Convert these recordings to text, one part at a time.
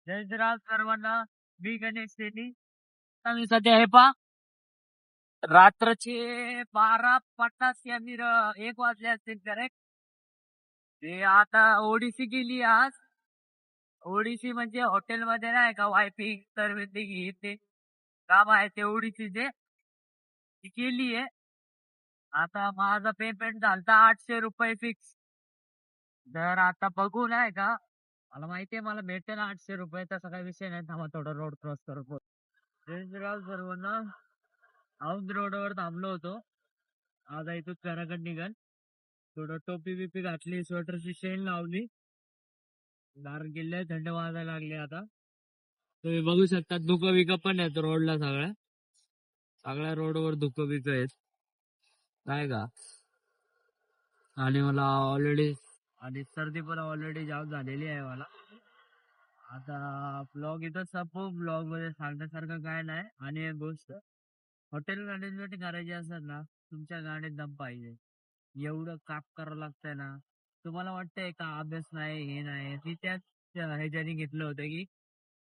जय श्रीराम सर्वांना. मी गणेश शेट्टी. आम्ही सध्या हे पहा रात्रचे 12:50 या 1 वाजले असतील करेक्ट. ते आता ओडिसी गेली आज. ओडिसी म्हणजे हॉटेलमध्ये नाही का वायफिंग सर्व्हिसिंग हे ते काम आहे ते ओडिसीचे ती केली आहे. आता माझा पेमेंट झालता 800 रुपये फिक्स. तर आता बघू नाही का, मला माहितीये मला भेटेल 800 रुपये, तसा काही विषय नाही. थांबा थोडं रोड क्रॉस करू. जय श्रीराम सर्वांना. औंध रोडवर थांबलो होतो. आता इथून घराकडे निघाल. थोडं टोपी बिपी घातली, स्वेटरची शेन लावली, दार गेले, थंड वाजायला लागले. आता तुम्ही बघू शकता धुकं बिकं पण आहेत रोडला. सगळ्या सगळ्या रोडवर धुकं बिकं आहेत काय का. आणि मला ऑलरेडी आणि सर्दी पण ऑलरेडी जाम झालेली आहे मला. आता ब्लॉग इथं संपू. ब्लॉग मध्ये सांगण्यासारखं काय नाही. आणि एक गोष्ट, हॉटेल मॅनेजमेंट करायची असेल ना, तुमच्या गाडीत दम पाहिजे. एवढं काम करावं लागतंय ना. तुम्हाला वाटतंय का अभ्यास नाही हे नाही, मी त्याच ह्याच्याने घेतलं होतं की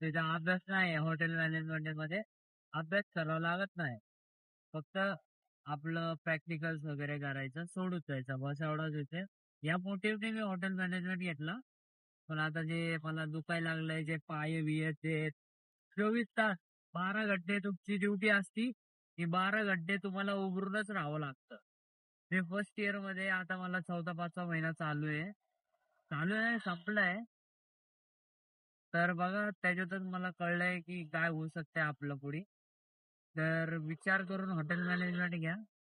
त्याचा अभ्यास नाही हॉटेल मॅनेजमेंट मध्ये. अभ्यास करावा लागत नाही, फक्त आपलं प्रॅक्टिकल्स वगैरे करायचं, सोडून द्यायचं, बस एवढाच येते. या मोटिव्हने मी हॉटेल मॅनेजमेंट घेतला. पण आता जे मला दुखायला लागलंय, जे पाय बिय ते 24 तास 12 घंटे तुमची ड्युटी असती. ही 12 घंटे तुम्हाला उभरूनच राहावं लागतं. मी फर्स्ट इयर मध्ये, आता मला 4था 5वा महिना चालू आहे. चालू आहे संपलाय. तर बघा त्याच्यातच मला कळलंय की काय होऊ शकतंय आपलं पुढे. तर विचार करून हॉटेल मॅनेजमेंट घ्या.